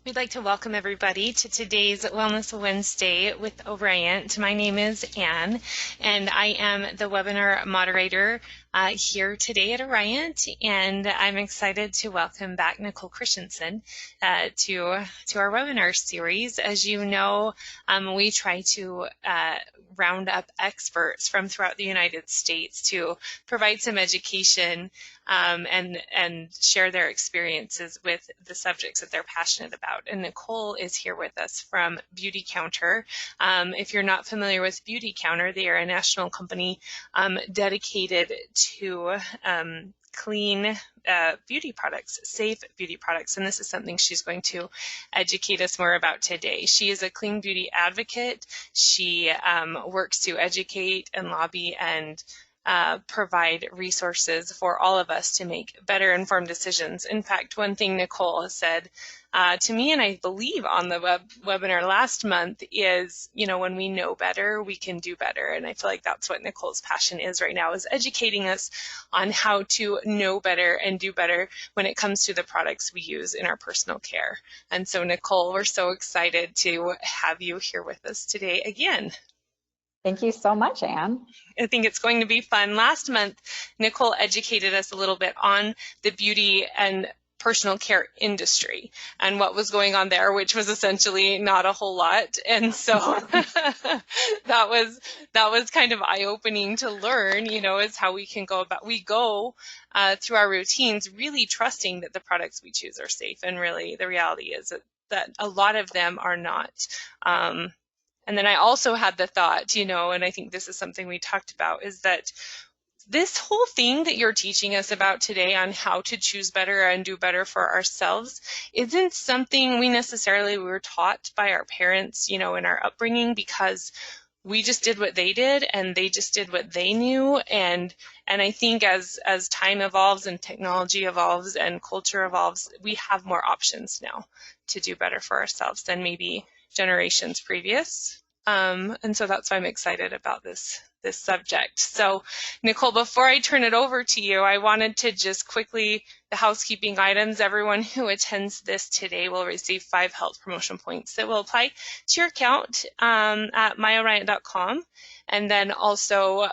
We'd like to welcome everybody to today's Wellness Wednesday with Oriant. My name is Anne, and I am the webinar moderator here today at Oriant, and I'm excited to welcome back Nicole Christensen to our webinar series. As you know, we try to round up experts from throughout the United States to provide some education and share their experiences with the subjects that they're passionate about. And Nicole is here with us from Beauty Counter. If you're not familiar with Beauty Counter, they are a national company dedicated to clean beauty products, safe beauty products, and this is something she's going to educate us more about today. She is a clean beauty advocate. She works to educate and lobby and provide resources for all of us to make better informed decisions. In fact, one thing Nicole has said to me, and I believe on the webinar last month, is, you know, when we know better, we can do better. And I feel like that's what Nicole's passion is right now, is educating us on how to know better and do better when it comes to the products we use in our personal care. And so, Nicole, we're so excited to have you here with us today again. Thank you so much, Anne. I think it's going to be fun. Last month, Nicole educated us a little bit on the beauty and personal care industry and what was going on there, which was essentially not a whole lot. And so that was kind of eye-opening to learn, you know, is how we can go about, we go through our routines really trusting that the products we choose are safe. And really the reality is that a lot of them are not. And then I also had the thought, you know, and I think this is something we talked about, is that this whole thing that you're teaching us about today on how to choose better and do better for ourselves isn't something we necessarily were taught by our parents, you know, in our upbringing, because we just did what they did and they just did what they knew. And I think as time evolves and technology evolves and culture evolves, we have more options now to do better for ourselves than maybe generations previous. And so that's why I'm excited about this subject. So Nicole, before I turn it over to you, I wanted to just quickly, the housekeeping items. Everyone who attends this today will receive 5 health promotion points that will apply to your account at myoriant.com. And then also,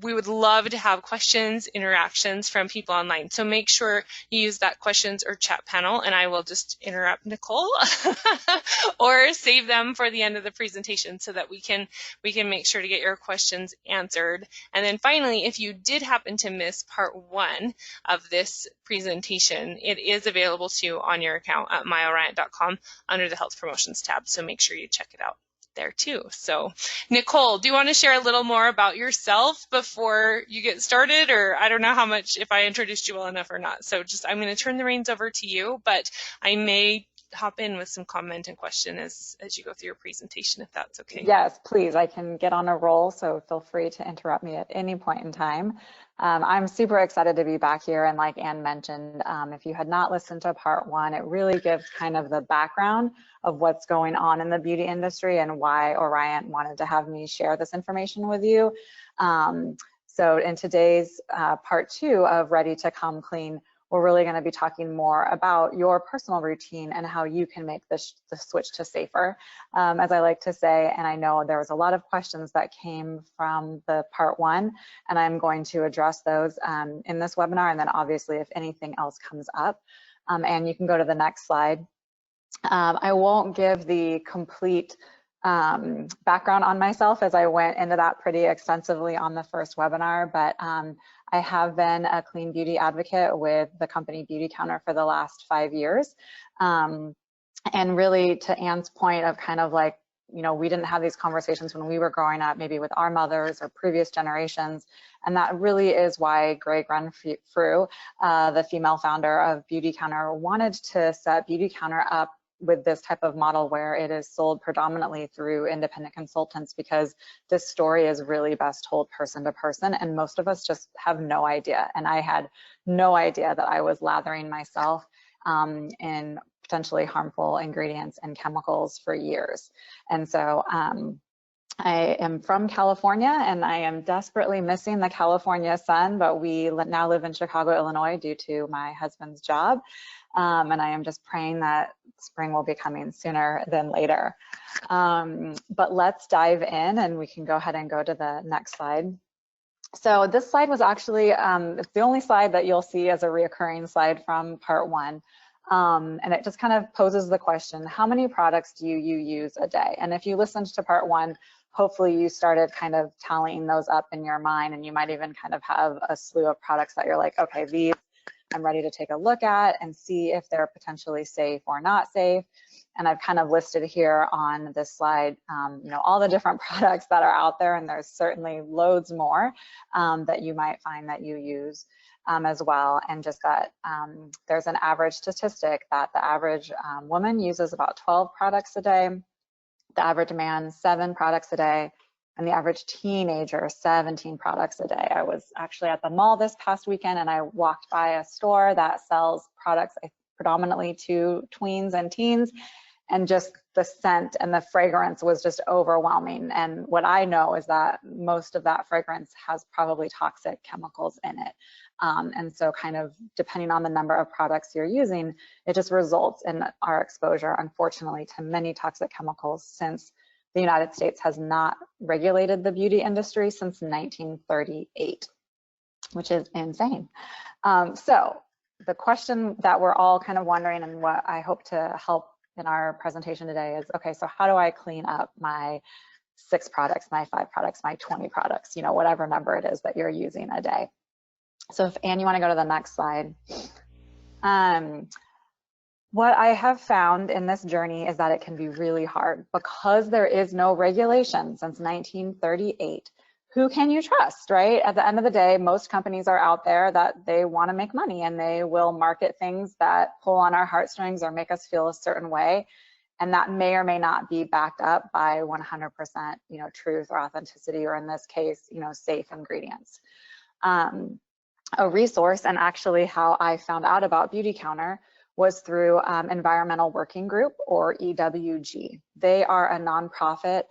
we would love to have questions, interactions from people online. So make sure you use that questions or chat panel, and I will just interrupt Nicole or save them for the end of the presentation so that we can make sure to get your questions answered. And then finally, if you did happen to miss part 1 of this presentation, it is available to you on your account at myoriant.com under the Health Promotions tab. So make sure you check it out there too. So Nicole, do you want to share a little more about yourself before you get started? Or I don't know how much, if I introduced you well enough or not. So just, I'm going to turn the reins over to you, but I may hop in with some comment and question as you go through your presentation, if that's okay. Yes, please. I can get on a roll, so feel free to interrupt me at any point in time. I'm super excited to be back here, and like Anne mentioned, if you had not listened to part 1, it really gives kind of the background of what's going on in the beauty industry and why Oriant wanted to have me share this information with you. So in today's part 2 of Ready to Come Clean, we're really going to be talking more about your personal routine and how you can make the switch to safer, as I like to say. And I know there was a lot of questions that came from the part 1, and I'm going to address those in this webinar. And then obviously, if anything else comes up, and you can go to the next slide. I won't give the complete background on myself, as I went into that pretty extensively on the first webinar, but I have been a clean beauty advocate with the company Beauty Counter for the last 5 years. And really, to Anne's point of kind of like, you know, we didn't have these conversations when we were growing up, maybe with our mothers or previous generations. And that really is why Greg Renfrew, the female founder of Beauty Counter, wanted to set Beauty Counter up with this type of model where it is sold predominantly through independent consultants, because this story is really best told person to person, and most of us just have no idea. And I had no idea that I was lathering myself in potentially harmful ingredients and chemicals for years. And so I am from California and I am desperately missing the California sun, but we now live in Chicago, Illinois due to my husband's job. And I am just praying that spring will be coming sooner than later. But let's dive in and we can go ahead and go to the next slide. So this slide was actually, it's the only slide that you'll see as a reoccurring slide from part one. And it just kind of poses the question, how many products do you use a day? And if you listened to part one, hopefully you started kind of tallying those up in your mind, and you might even kind of have a slew of products that you're like, okay, these I'm ready to take a look at and see if they're potentially safe or not safe. And I've kind of listed here on this slide, you know, all the different products that are out there, and there's certainly loads more that you might find that you use as well. And just that there's an average statistic that the average woman uses about 12 products a day, the average man 7 products a day, and the average teenager 17 products a day. I was actually at the mall this past weekend and I walked by a store that sells products predominantly to tweens and teens, and just the scent and the fragrance was just overwhelming. And what I know is that most of that fragrance has probably toxic chemicals in it. And so kind of depending on the number of products you're using, it just results in our exposure, unfortunately, to many toxic chemicals, since the United States has not regulated the beauty industry since 1938, which is insane. So the question that we're all kind of wondering, and what I hope to help in our presentation today, is, okay, so how do I clean up my 6 products, my 5 products, my 20 products, you know, whatever number it is that you're using a day? So if Anne, you want to go to the next slide. What I have found in this journey is that it can be really hard because there is no regulation since 1938. Who can you trust, right? At the end of the day, most companies are out there that they want to make money, and they will market things that pull on our heartstrings or make us feel a certain way. And that may or may not be backed up by 100%, you know, truth or authenticity, or in this case, you know, safe ingredients. A resource, and actually how I found out about Beauty Counter, was through Environmental Working Group, or EWG. They are a nonprofit.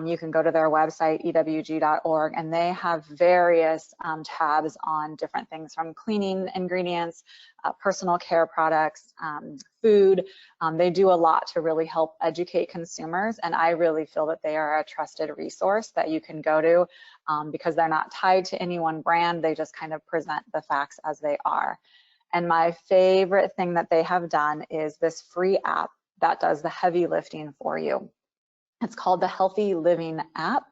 You can go to their website, ewg.org, and they have various tabs on different things, from cleaning ingredients, personal care products, food. They do a lot to really help educate consumers, and I really feel that they are a trusted resource that you can go to because they're not tied to any one brand. They just kind of present the facts as they are. And my favorite thing that they have done is this free app that does the heavy lifting for you. It's called the Healthy Living app.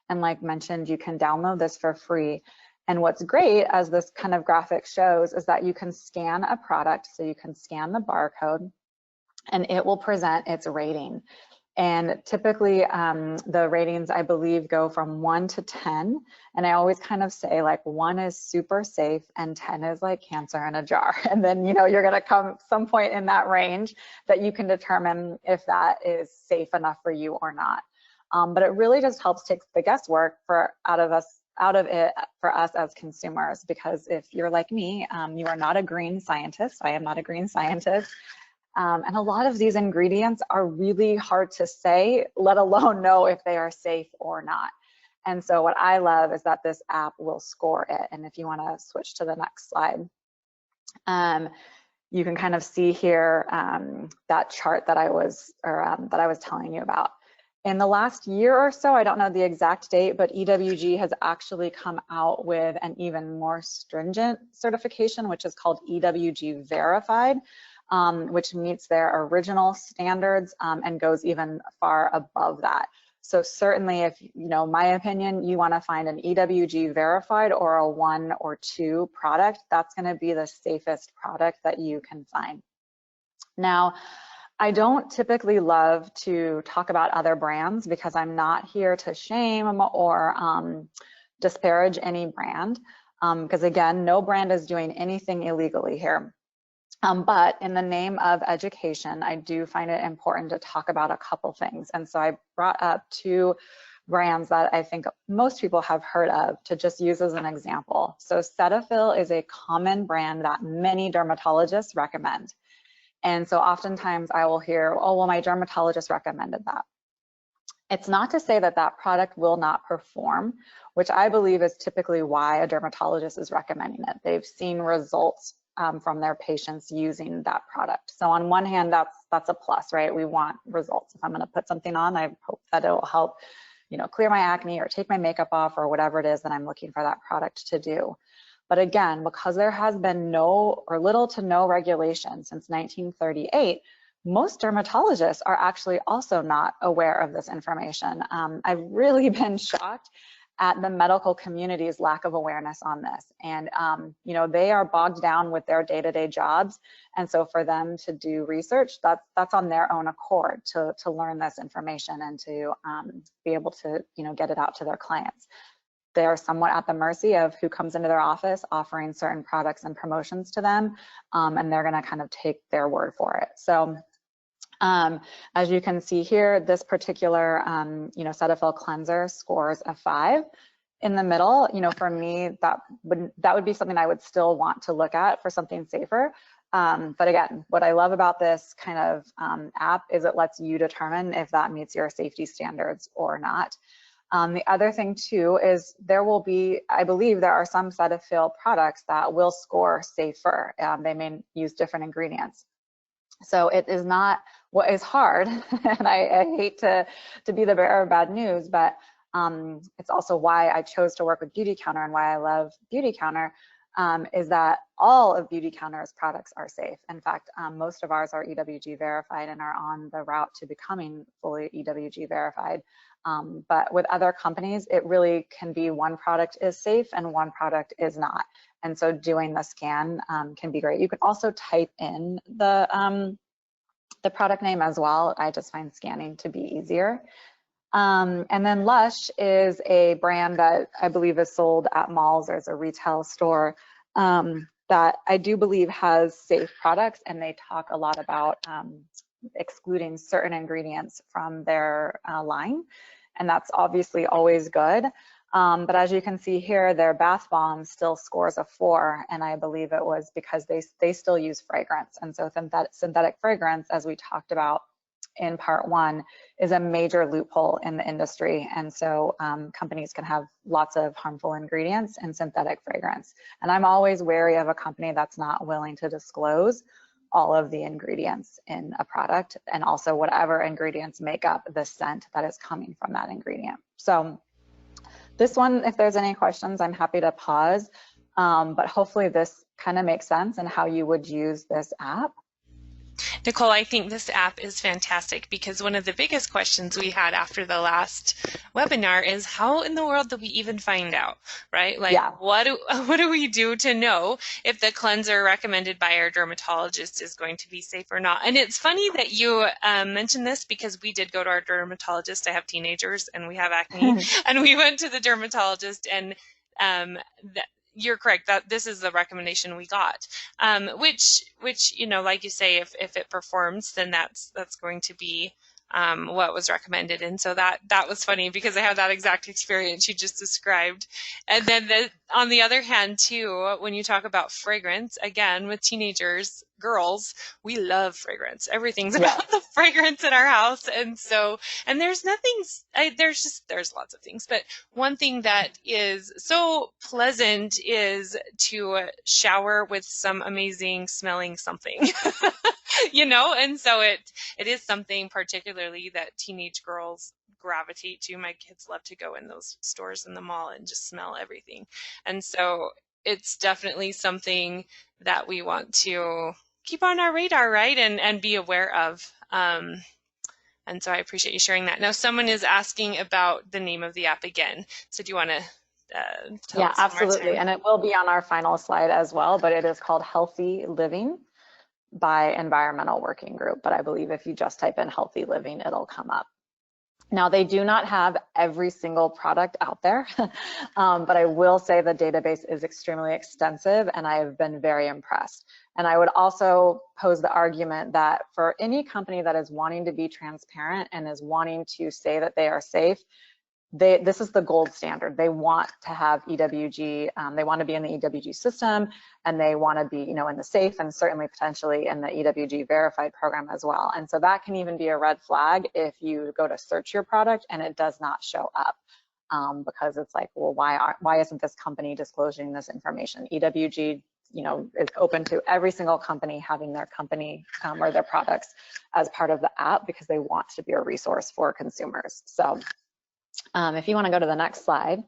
And like mentioned, you can download this for free. And what's great, as this kind of graphic shows, is that you can scan a product. So you can scan the barcode and it will present its rating. And typically the ratings, I believe, go from 1 to 10. And I always kind of say, like, 1 is super safe and 10 is like cancer in a jar. And then, you know, you're gonna come some point in that range that you can determine if that is safe enough for you or not. But it really just helps take the guesswork out of it for us as consumers, because if you're like me, you are not a green scientist. I am not a green scientist. And a lot of these ingredients are really hard to say, let alone know if they are safe or not. And so what I love is that this app will score it. And if you want to switch to the next slide, you can kind of see here that chart that I was telling you about. In the last year or so, I don't know the exact date, but EWG has actually come out with an even more stringent certification, which is called EWG Verified. Which meets their original standards and goes even far above that. So certainly, if, you know, my opinion, you want to find an EWG verified or a 1 or 2 product, that's going to be the safest product that you can find. Now, I don't typically love to talk about other brands because I'm not here to shame or disparage any brand, because again, no brand is doing anything illegally here. But in the name of education, I do find it important to talk about a couple things. And so I brought up 2 brands that I think most people have heard of to just use as an example. So Cetaphil is a common brand that many dermatologists recommend. And so oftentimes I will hear, oh, well, my dermatologist recommended that. It's not to say that that product will not perform, which I believe is typically why a dermatologist is recommending it. They've seen results from their patients using that product. So on one hand, that's a plus, right? We want results. If I'm going to put something on, I hope that it will help, you know, clear my acne or take my makeup off or whatever it is that I'm looking for that product to do. But again, because there has been no or little to no regulation since 1938, most dermatologists are actually also not aware of this information. I've really been shocked at the medical community's lack of awareness on this. And, you know, they are bogged down with their day-to-day jobs. And so for them to do research, that's on their own accord to learn this information and to be able to, you know, get it out to their clients. They're somewhat at the mercy of who comes into their office offering certain products and promotions to them, and they're gonna kind of take their word for it. So as you can see here, this particular, you know, Cetaphil cleanser scores a 5. In the middle, you know, for me, that would be something I would still want to look at for something safer. But again, what I love about this kind of app is it lets you determine if that meets your safety standards or not. The other thing too is there will be, I believe there are some Cetaphil products that will score safer. They may use different ingredients. So it is not what is hard, and I hate to be the bearer of bad news, but it's also why I chose to work with Beauty Counter and why I love Beauty Counter, is that all of Beauty Counter's products are safe. In fact, most of ours are EWG verified and are on the route to becoming fully EWG verified. But with other companies, it really can be one product is safe and one product is not. And so doing the scan can be great. You can also type in the product name as well. I just find scanning to be easier. And then Lush is a brand that I believe is sold at malls. There's a retail store that I do believe has safe products, and they talk a lot about excluding certain ingredients from their line. And that's obviously always good. But as you can see here, their bath bomb still scores a 4, and I believe it was because they still use fragrance. And so synthetic fragrance, as we talked about in part 1, is a major loophole in the industry. And so companies can have lots of harmful ingredients in synthetic fragrance. And I'm always wary of a company that's not willing to disclose all of the ingredients in a product, and also whatever ingredients make up the scent that is coming from that ingredient. So this one, if there's any questions, I'm happy to pause, but hopefully this kind of makes sense and how you would use this app. Nicole, I think this app is fantastic because one of the biggest questions we had after the last webinar is how in the world do we even find out, right? Like, yeah. what do we do to know if the cleanser recommended by our dermatologist is going to be safe or not? And it's funny that you mentioned this because we did go to our dermatologist. I have teenagers and we have acne, and we went to the dermatologist, and you're correct that this is the recommendation we got, which you know, like you say, if it performs, then that's going to be what was recommended. And so that was funny because I had that exact experience you just described. And then on the other hand too, when you talk about fragrance, again, with teenagers, girls, we love fragrance. Everything's about the fragrance in our house. And so, and there's lots of things, but one thing that is so pleasant is to shower with some amazing smelling something. You know, and so it is something particularly that teenage girls gravitate to. My kids love to go in those stores in the mall and just smell everything. And so it's definitely something that we want to keep on our radar, right? And be aware of. And so I appreciate you sharing that. Now, someone is asking about the name of the app again. So do you want to tell us? Yeah, absolutely. And it will be on our final slide as well, but it is called Healthy Living by Environmental Working Group. But I believe if you just type in Healthy Living, it'll come up. Now, they do not have every single product out there, but I will say the database is extremely extensive, and I have been very impressed. And I would also pose the argument that for any company that is wanting to be transparent and is wanting to say that they are safe, this is the gold standard. They want to have EWG, they want to be in the EWG system, and they want to be, you know, in the SAFE and certainly potentially in the EWG verified program as well. And so that can even be a red flag if you go to search your product and it does not show up. Because it's like, well, why isn't this company disclosing this information? EWG, you know, is open to every single company having their company or their products as part of the app because they want to be a resource for consumers. So if you want to go to the next slide.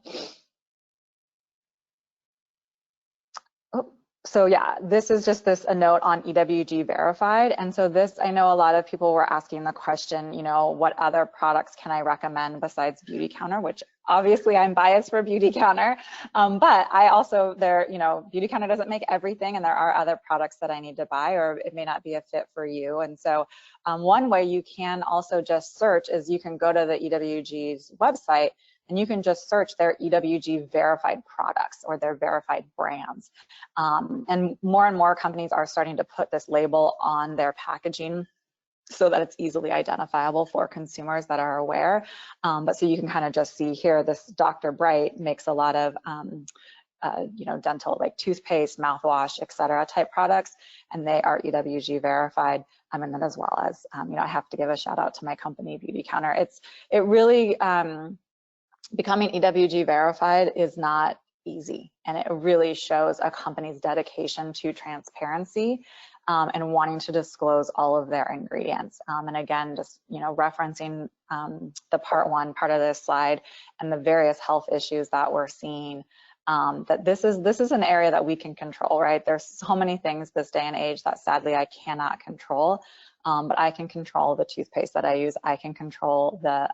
So yeah, this is just a note on EWG verified. And so this, I know a lot of people were asking the question, you know, what other products can I recommend besides Beautycounter, which obviously I'm biased for Beautycounter, but I also, you know, Beautycounter doesn't make everything, and there are other products that I need to buy, or it may not be a fit for you. And so one way you can also just search is you can go to the EWG's website and you can just search their EWG verified products or their verified brands. And more companies are starting to put this label on their packaging so that it's easily identifiable for consumers that are aware. But so you can kind of just see here, this Dr. Bright makes a lot of you know, dental, like toothpaste, mouthwash, et cetera, type products, and they are EWG verified. And then as well as, you know, I have to give a shout out to my company, Beautycounter. It really, becoming EWG verified is not easy, and it really shows a company's dedication to transparency and wanting to disclose all of their ingredients. And again, just, you know, referencing the part of this slide and the various health issues that we're seeing, that this is an area that we can control, right? There's so many things this day and age that sadly I cannot control. But I can control the toothpaste that I use. I can control the,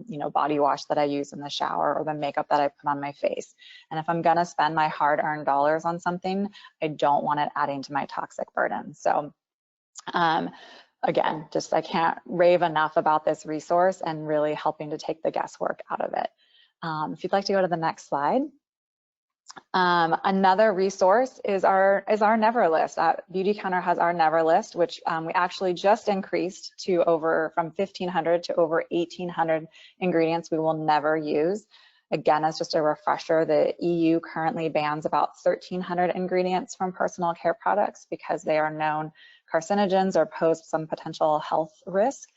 you know, body wash that I use in the shower or the makeup that I put on my face. And if I'm gonna spend my hard-earned dollars on something, I don't want it adding to my toxic burden. So again, just I can't rave enough about this resource and really helping to take the guesswork out of it. If you'd like to go to the next slide. Another resource is our Never list. Beautycounter has our Never list, which we actually just increased to from 1,500 to over 1,800 ingredients we will never use. Again, as just a refresher, the EU currently bans about 1,300 ingredients from personal care products because they are known carcinogens or pose some potential health risk.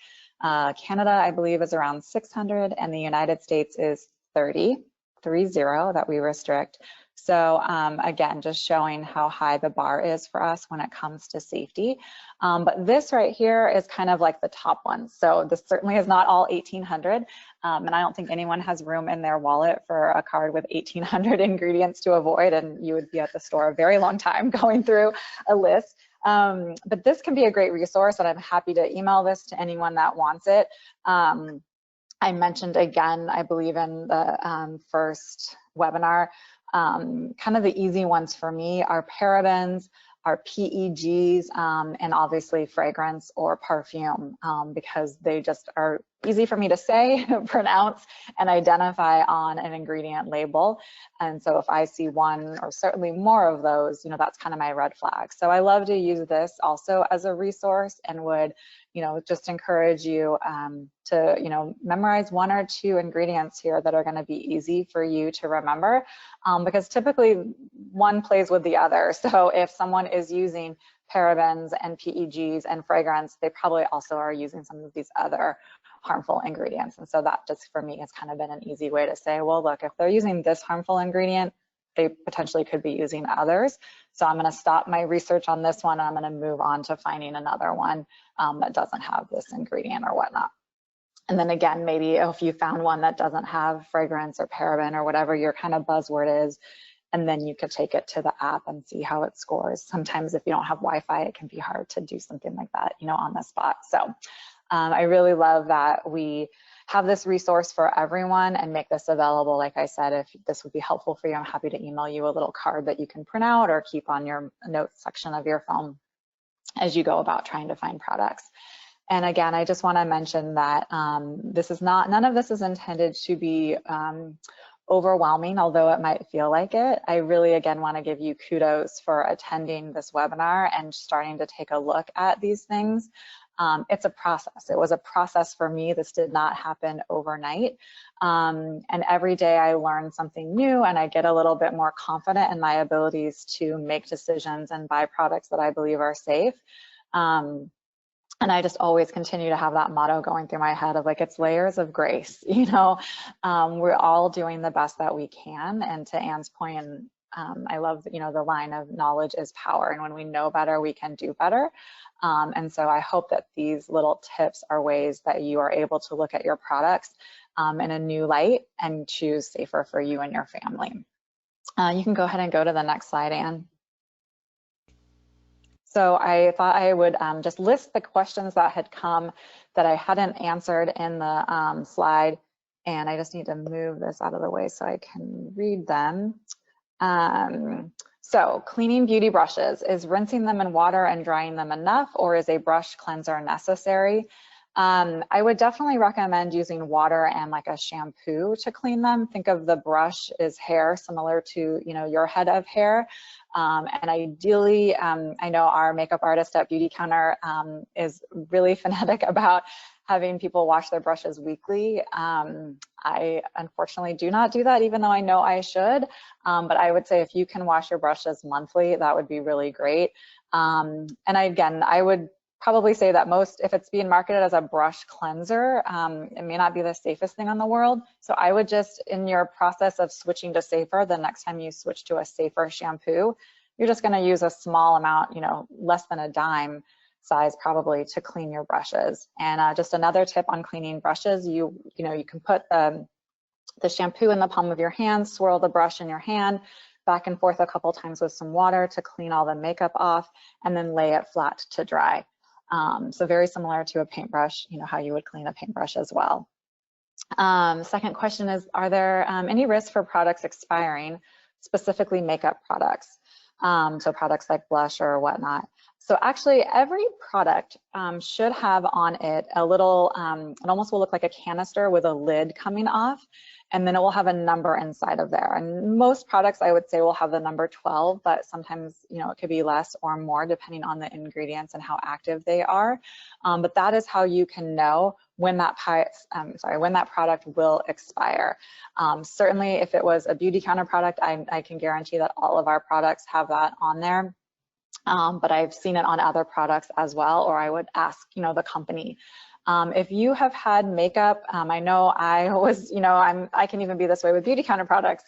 Canada, I believe, is around 600, and the United States is 30 that we restrict. So again, just showing how high the bar is for us when it comes to safety. But this right here is kind of like the top one. So this certainly is not all 1,800. And I don't think anyone has room in their wallet for a card with 1,800 ingredients to avoid. And you would be at the store a very long time going through a list. But this can be a great resource, and I'm happy to email this to anyone that wants it. I mentioned again, I believe in the first webinar, kind of the easy ones for me are parabens, are PEGs, and obviously fragrance or perfume, because they just are easy for me to say, pronounce, and identify on an ingredient label. And so if I see one or certainly more of those, you know, that's kind of my red flag. So I love to use this also as a resource, and would, you know, just encourage you to, you know, memorize one or two ingredients here that are going to be easy for you to remember, because typically one plays with the other. So if someone is using parabens and PEGs and fragrance, they probably also are using some of these other harmful ingredients. And so that just for me has kind of been an easy way to say, well, look, if they're using this harmful ingredient, they potentially could be using others. So I'm going to stop my research on this one, and I'm going to move on to finding another one that doesn't have this ingredient or whatnot. And then again, maybe if you found one that doesn't have fragrance or paraben or whatever your kind of buzzword is, and then you could take it to the app and see how it scores. Sometimes if you don't have Wi-Fi, it can be hard to do something like that, you know, on the spot. So I really love that we have this resource for everyone and make this available. Like I said, if this would be helpful for you, I'm happy to email you a little card that you can print out or keep on your notes section of your phone as you go about trying to find products. And again, I just want to mention that none of this is intended to be overwhelming, although it might feel like it. I really, again, want to give you kudos for attending this webinar and starting to take a look at these things. It's a process. It was a process for me. This did not happen overnight. And every day I learn something new and I get a little bit more confident in my abilities to make decisions and buy products that I believe are safe. And I just always continue to have that motto going through my head of like, it's layers of grace, you know. We're all doing the best that we can. And to Anne's point, and I love, you know, the line of knowledge is power. And when we know better, we can do better. And so I hope that these little tips are ways that you are able to look at your products in a new light and choose safer for you and your family. You can go ahead and go to the next slide, Anne. So I thought I would just list the questions that had come that I hadn't answered in the slide, and I just need to move this out of the way so I can read them. So cleaning beauty brushes, is rinsing them in water and drying them enough, or is a brush cleanser necessary? I would definitely recommend using water and like a shampoo to clean them. Think of the brush as hair, similar to, you know, your head of hair. And ideally, I know our makeup artist at Beauty Counter is really fanatic about having people wash their brushes weekly. I unfortunately do not do that, even though I know I should. But I would say if you can wash your brushes monthly, that would be really great. And again, I would probably say that if it's being marketed as a brush cleanser, it may not be the safest thing in the world. So I would just, in your process of switching to safer, the next time you switch to a safer shampoo, you're just gonna use a small amount, you know, less than a dime size probably, to clean your brushes. And just another tip on cleaning brushes, you can put the shampoo in the palm of your hand, swirl the brush in your hand, back and forth a couple times with some water to clean all the makeup off, and then lay it flat to dry. So very similar to a paintbrush, you know, how you would clean a paintbrush as well. Second question is, are there any risks for products expiring, specifically makeup products? So products like blush or whatnot. So actually every product should have on it a little, it almost will look like a canister with a lid coming off, and then it will have a number inside of there. And most products, I would say, will have the number 12, but sometimes, you know, it could be less or more depending on the ingredients and how active they are. But that is how you can know when that product will expire. Certainly, if it was a Beauty Counter product, I can guarantee that all of our products have that on there. But I've seen it on other products as well, or I would ask, you know, the company. If you have had makeup, I know I was, you know, I can even be this way with Beauty Counter products,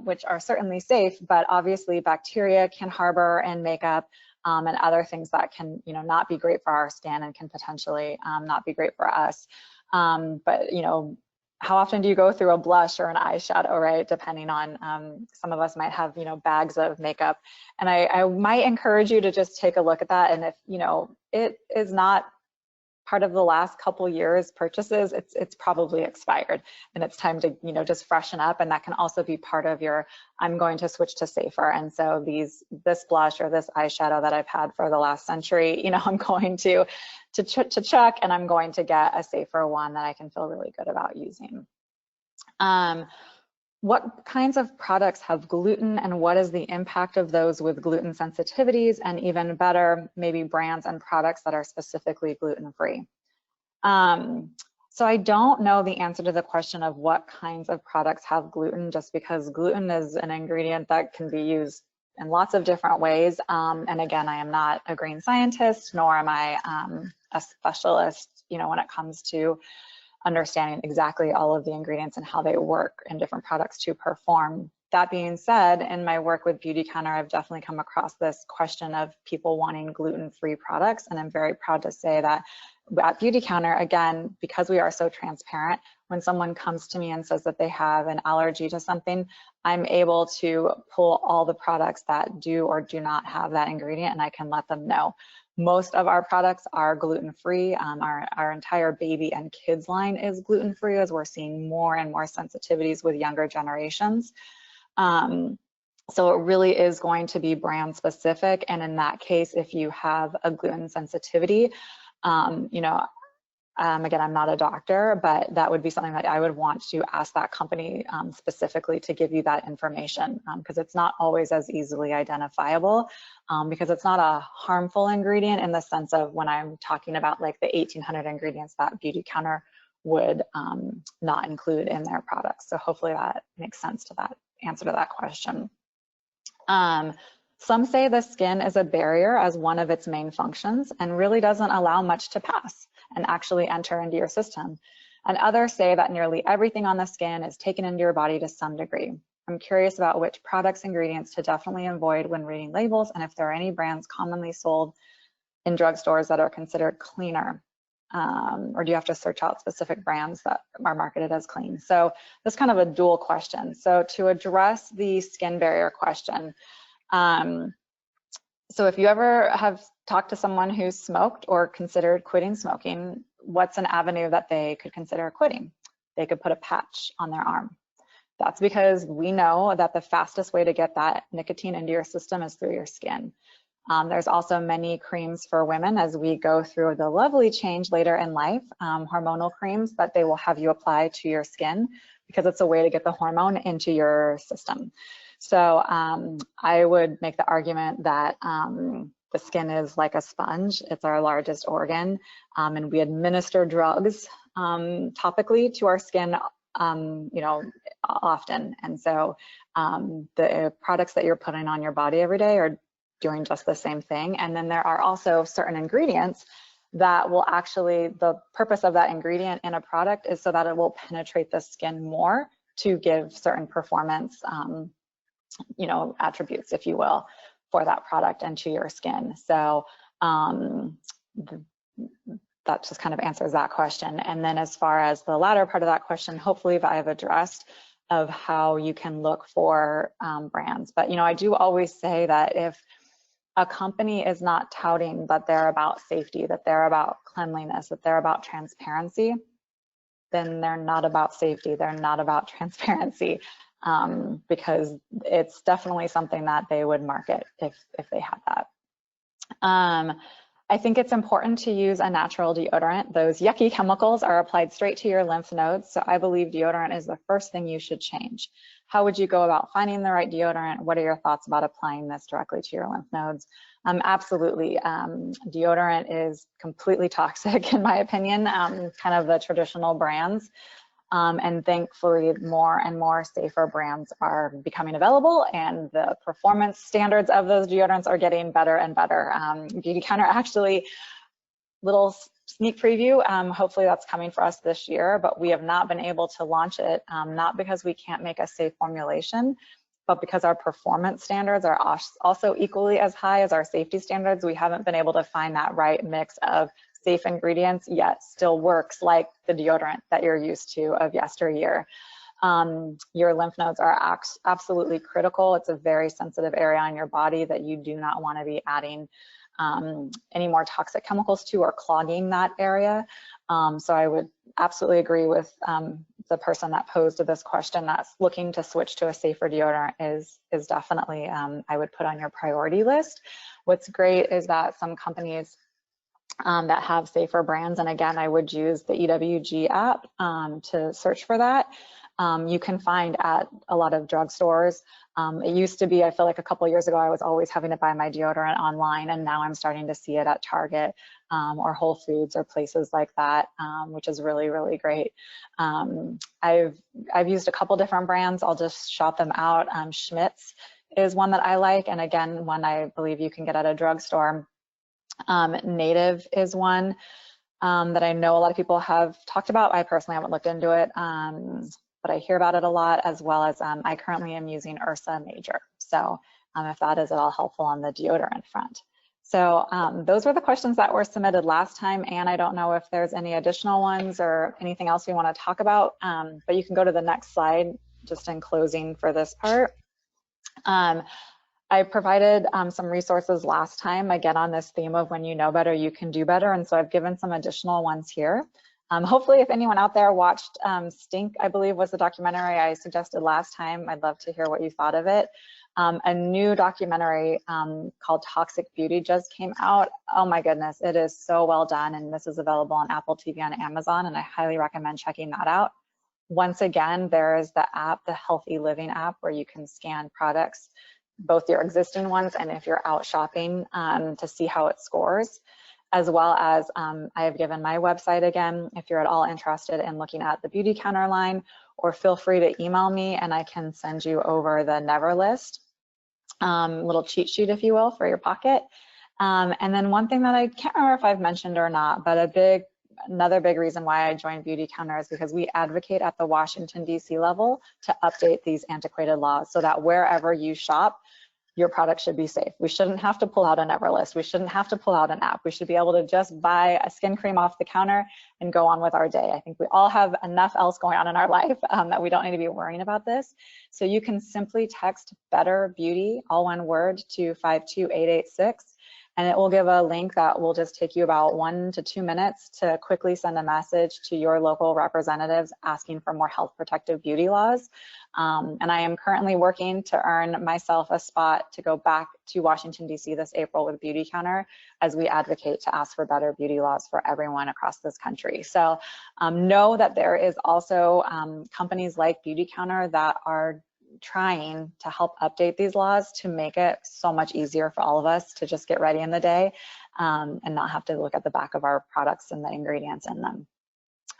which are certainly safe, but obviously bacteria can harbor in makeup, and other things that can, you know, not be great for our skin and can potentially not be great for us. But, you know, how often do you go through a blush or an eyeshadow, right? Depending on, some of us might have, you know, bags of makeup. And I might encourage you to just take a look at that. And if, you know, it is not part of the last couple years purchases, it's probably expired and it's time to, you know, just freshen up. And that can also be part of your, I'm going to switch to safer. And so this blush or this eyeshadow that I've had for the last century, you know, I'm going to check, and I'm going to get a safer one that I can feel really good about using. What kinds of products have gluten, and what is the impact of those with gluten sensitivities, and even better, maybe brands and products that are specifically gluten-free? So I don't know the answer to the question of what kinds of products have gluten, just because gluten is an ingredient that can be used in lots of different ways. And again, I am not a green scientist, nor am I a specialist, you know, when it comes to understanding exactly all of the ingredients and how they work in different products to perform. That being said, in my work with Beauty Counter, I've definitely come across this question of people wanting gluten-free products. And I'm very proud to say that at Beauty Counter, again, because we are so transparent, when someone comes to me and says that they have an allergy to something, I'm able to pull all the products that do or do not have that ingredient, and I can let them know. Most of our products are gluten-free. Our entire baby and kids line is gluten-free, as we're seeing more and more sensitivities with younger generations. So it really is going to be brand specific. And in that case, if you have a gluten sensitivity, you know, Again, I'm not a doctor, but that would be something that I would want to ask that company specifically to give you that information, because it's not always as easily identifiable, because it's not a harmful ingredient in the sense of when I'm talking about like the 1,800 ingredients that Beauty Counter would not include in their products. So hopefully that makes sense to that answer to that question. Some say the skin is a barrier as one of its main functions and really doesn't allow much to pass and actually enter into your system. And others say that nearly everything on the skin is taken into your body to some degree. I'm curious about which products, ingredients to definitely avoid when reading labels, and if there are any brands commonly sold in drugstores that are considered cleaner. Or do you have to search out specific brands that are marketed as clean? So that's kind of a dual question. So to address the skin barrier question, so if you ever have talked to someone who's smoked or considered quitting smoking, what's an avenue that they could consider quitting? They could put a patch on their arm. That's because we know that the fastest way to get that nicotine into your system is through your skin. There's also many creams for women as we go through the lovely change later in life, hormonal creams that they will have you apply to your skin because it's a way to get the hormone into your system. So I would make the argument that the skin is like a sponge. It's our largest organ, and we administer drugs topically to our skin, often. And so the products that you're putting on your body every day are doing just the same thing. And then there are also certain ingredients that will actually, the purpose of that ingredient in a product is so that it will penetrate the skin more to give certain performance attributes, if you will, for that product and to your skin. So that just kind of answers that question. And then as far as the latter part of that question, hopefully I've addressed of how you can look for brands. But, I do always say that if a company is not touting that they're about safety, that they're about cleanliness, that they're about transparency, then they're not about safety, they're not about transparency, because it's definitely something that they would market if they had that. I think it's important to use a natural deodorant. Those yucky chemicals are applied straight to your lymph nodes, so I believe deodorant is the first thing you should change. How would you go about finding the right deodorant? What are your thoughts about applying this directly to your lymph nodes? Absolutely, deodorant is completely toxic in my opinion, kind of the traditional brands. And thankfully, more and more safer brands are becoming available, and the performance standards of those deodorants are getting better and better. Beauty Counter actually, little sneak preview, hopefully that's coming for us this year, but we have not been able to launch it, not because we can't make a safe formulation, but because our performance standards are also equally as high as our safety standards. We haven't been able to find that right mix of safe ingredients, yet still works like the deodorant that you're used to of yesteryear. Your lymph nodes are absolutely critical. It's a very sensitive area on your body that you do not want to be adding any more toxic chemicals to or clogging that area. So I would absolutely agree with the person that posed this question that's looking to switch to a safer deodorant is definitely, I would put on your priority list. What's great is that some companies that have safer brands, and again, I would use the EWG app to search for that. You can find at a lot of drugstores. It used to be, I feel like a couple of years ago, I was always having to buy my deodorant online, and now I'm starting to see it at Target or Whole Foods or places like that, which is really, really great. I've used a couple different brands. I'll just shout them out. Schmidt's is one that I like, and again, one I believe you can get at a drugstore. Native is one that I know a lot of people have talked about. I personally haven't looked into it, but I hear about it a lot, as well as I currently am using Ursa Major. So if that is at all helpful on the deodorant front. So those were the questions that were submitted last time, and I don't know if there's any additional ones or anything else we want to talk about, but you can go to the next slide just in closing for this part. I provided some resources last time, again, on this theme of when you know better, you can do better. And so I've given some additional ones here. Hopefully, if anyone out there watched Stink, I believe was the documentary I suggested last time, I'd love to hear what you thought of it. A new documentary called Toxic Beauty just came out. Oh my goodness, it is so well done. And this is available on Apple TV and Amazon, and I highly recommend checking that out. Once again, there is the app, the Healthy Living app, where you can scan products, both your existing ones and if you're out shopping, to see how it scores. As well as I have given my website again, if you're at all interested in looking at the Beauty Counter line, or feel free to email me and I can send you over the Never list, little cheat sheet, if you will, for your pocket. And then one thing that I can't remember if I've mentioned or not, but another big reason why I joined Beauty Counter is because we advocate at the Washington, D.C. level to update these antiquated laws so that wherever you shop, your product should be safe. We shouldn't have to pull out a Never list. We shouldn't have to pull out an app. We should be able to just buy a skin cream off the counter and go on with our day. I think we all have enough else going on in our life that we don't need to be worrying about this. So you can simply text Better Beauty, all one word, to 52886. And it will give a link that will just take you about 1 to 2 minutes to quickly send a message to your local representatives asking for more health protective beauty laws. And I am currently working to earn myself a spot to go back to Washington, D.C. this April with Beauty Counter as we advocate to ask for better beauty laws for everyone across this country. So know that there is also companies like Beauty Counter that are trying to help update these laws to make it so much easier for all of us to just get ready in the day and not have to look at the back of our products and the ingredients in them.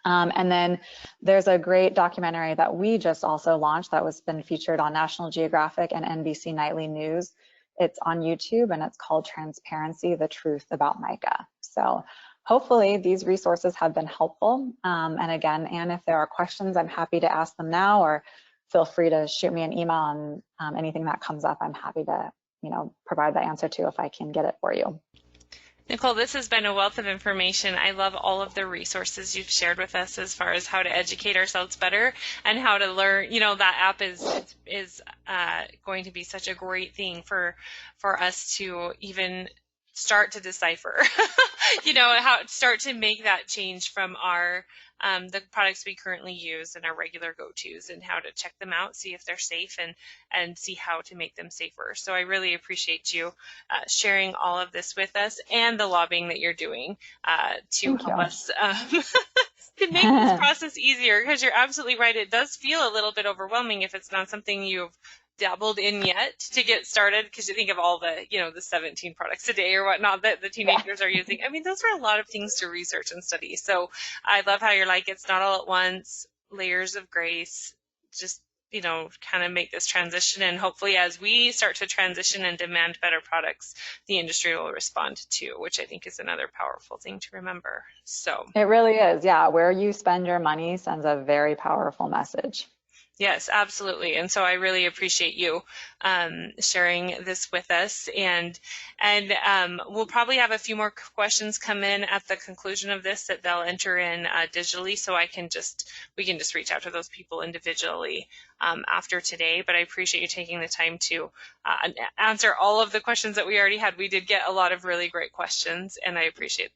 And then there's a great documentary that we just also launched that was been featured on National Geographic and NBC Nightly News. It's on YouTube and it's called Transparency: The Truth About Mica. So hopefully these resources have been helpful. And again, Anne, if there are questions, I'm happy to ask them now, or feel free to shoot me an email, and anything that comes up, I'm happy to, provide the answer to if I can get it for you. Nicole, this has been a wealth of information. I love all of the resources you've shared with us as far as how to educate ourselves better and how to learn. That app is going to be such a great thing for us to even start to decipher, how start to make that change from our the products we currently use and our regular go-tos, and how to check them out, see if they're safe, and see how to make them safer. So I really appreciate you sharing all of this with us, and the lobbying that you're doing to help us to make this process easier, because you're absolutely right. It does feel a little bit overwhelming if it's not something you've dabbled in yet to get started, because you think of all the the 17 products a day or whatnot that the teenagers are using. I mean, those are a lot of things to research and study. So I love how you're like, it's not all at once, layers of grace, just kind of make this transition, and hopefully as we start to transition and demand better products, the industry will respond too, which I think is another powerful thing to remember. So it really is. Yeah, where you spend your money sends a very powerful message. Yes, absolutely. And so I really appreciate you sharing this with us. And we'll probably have a few more questions come in at the conclusion of this that they'll enter in digitally, so we can just reach out to those people individually after today. But I appreciate you taking the time to answer all of the questions that we already had. We did get a lot of really great questions, and I appreciate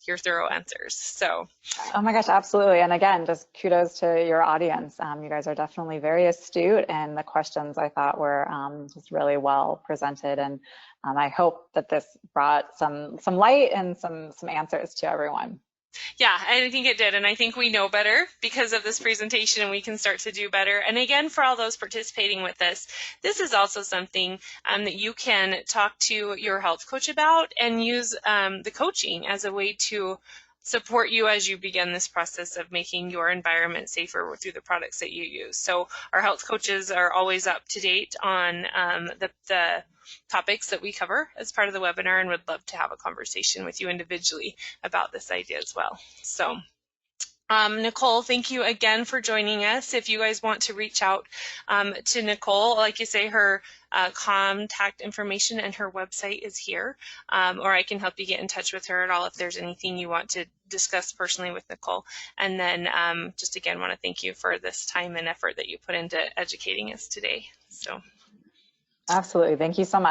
your thorough answers. So, oh my gosh, absolutely. And again, just kudos to your audience. You guys are definitely very astute, and the questions I thought were just really well presented. And I hope that this brought some light and some answers to everyone. Yeah, I think it did. And I think we know better because of this presentation, and we can start to do better. And again, for all those participating with us, this is also something that you can talk to your health coach about, and use the coaching as a way to support you as you begin this process of making your environment safer through the products that you use. So our health coaches are always up to date on the topics that we cover as part of the webinar, and would love to have a conversation with you individually about this idea as well. So Nicole, thank you again for joining us. If you guys want to reach out to Nicole, like you say, her contact information and her website is here, or I can help you get in touch with her at all if there's anything you want to discuss personally with Nicole. And then just again, want to thank you for this time and effort that you put into educating us today. So, absolutely. Thank you so much.